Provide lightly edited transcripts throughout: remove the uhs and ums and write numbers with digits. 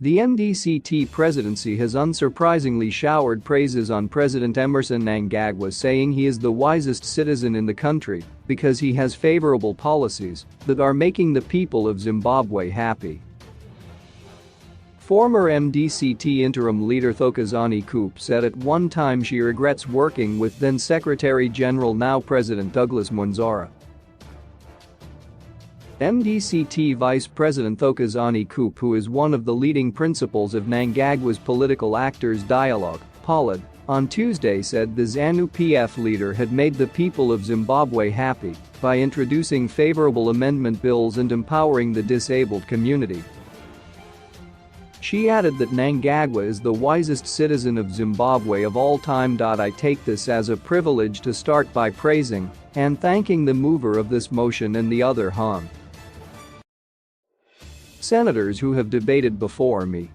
The MDCT presidency has unsurprisingly showered praises on President Emmerson Mnangagwa, saying he is the wisest citizen in the country because he has favorable policies that are making the people of Zimbabwe happy. Former MDCT interim leader Thokozani Khupe said at one time she regrets working with then Secretary General, now President Douglas Mnangagwa. MDCT Vice President Thokozani Khupe, who is one of the leading principals of Mnangagwa's Political Actors Dialogue (POLID), on Tuesday said the ZANU-PF leader had made the people of Zimbabwe happy by introducing favorable amendment bills and empowering the disabled community. She added that Mnangagwa is the wisest citizen of Zimbabwe of all time. I take this as a privilege to start by praising and thanking the mover of this motion and the other senators who have debated before me.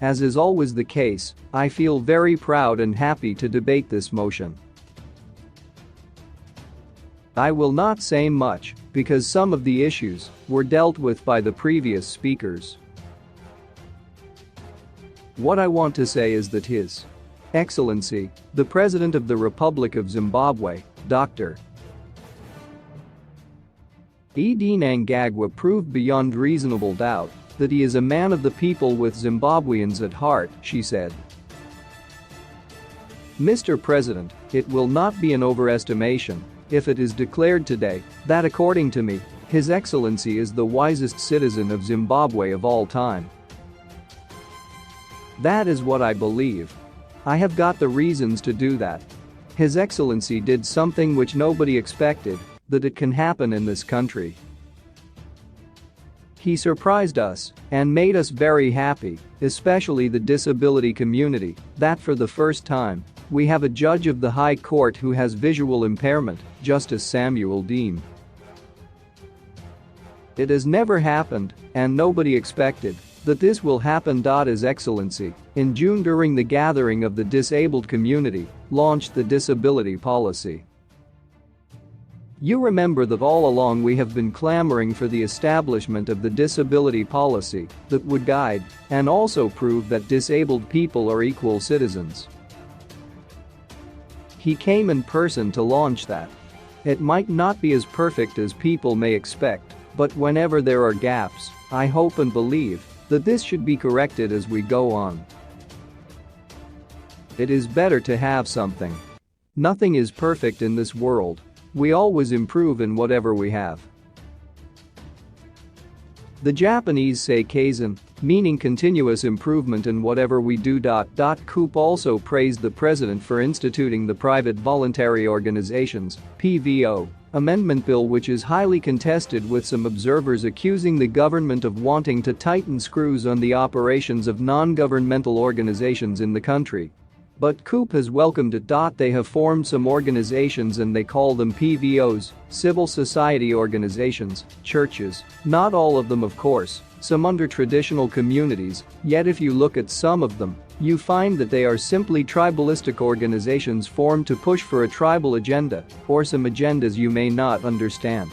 As is always the case, I feel very proud and happy to debate this motion. I will not say much because some of the issues were dealt with by the previous speakers. What I want to say is that His Excellency, the President of the Republic of Zimbabwe, Dr. Mnangagwa, proved beyond reasonable doubt that he is a man of the people with Zimbabweans at heart, she said. Mr. President, it will not be an overestimation if it is declared today that according to me, His Excellency is the wisest citizen of Zimbabwe of all time. That is what I believe. I have got the reasons to do that. His Excellency did something which nobody expected that it can happen in this country. He surprised us and made us very happy, especially the disability community, that for the first time, we have a judge of the High Court who has visual impairment, Justice Samuel Dean. It has never happened, and nobody expected that this will happen. His Excellency, in June during the gathering of the disabled community, launched the disability policy. You remember that all along we have been clamoring for the establishment of the disability policy that would guide and also prove that disabled people are equal citizens. He came in person to launch that. It might not be as perfect as people may expect, but whenever there are gaps, I hope and believe that this should be corrected as we go on. It is better to have something. Nothing is perfect in this world. We always improve in whatever we have. The Japanese say kaizen, meaning continuous improvement in whatever we do. Khupe also praised the president for instituting the Private Voluntary Organizations (PVO) amendment bill, which is highly contested, with some observers accusing the government of wanting to tighten screws on the operations of non-governmental organizations in the country. But Khupe has welcomed it. They have formed some organizations and they call them PVOs, civil society organizations, churches, not all of them of course, some under traditional communities, yet if you look at some of them, you find that they are simply tribalistic organizations formed to push for a tribal agenda or some agendas you may not understand.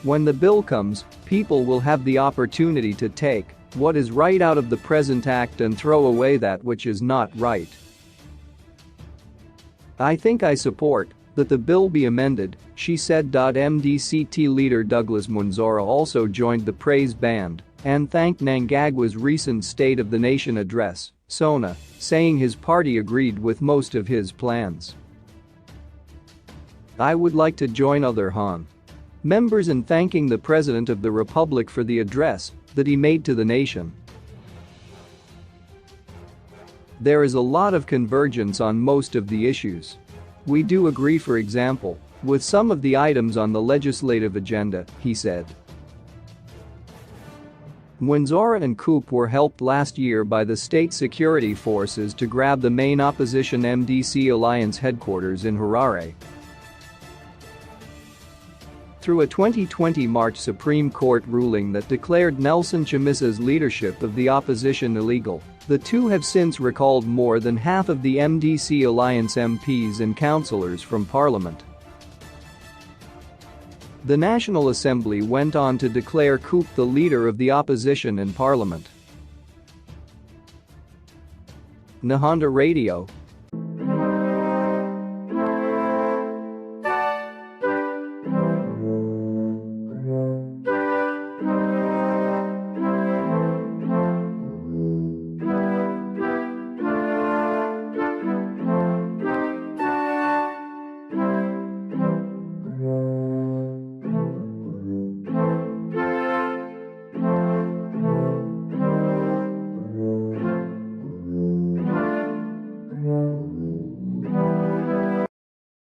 When the bill comes, people will have the opportunity to take what is right out of the present act and throw away that which is not right. I think I support that the bill be amended, she said. MDCT leader Douglas Mnangagwa also joined the praise band and thanked Mnangagwa's recent State of the Nation address, SONA, saying his party agreed with most of his plans. I would like to join other members in thanking the President of the Republic for the address that he made to the nation. There is a lot of convergence on most of the issues. We do agree, for example, with some of the items on the legislative agenda, he said. Mnangagwa and Khupe were helped last year by the state security forces to grab the main opposition MDC alliance headquarters in Harare. Through a 2020 March Supreme Court ruling that declared Nelson Chamisa's leadership of the opposition illegal, the two have since recalled more than half of the MDC alliance MPs and councillors from parliament. The National Assembly went on to declare Khupe the leader of the opposition in parliament. Nahanda Radio.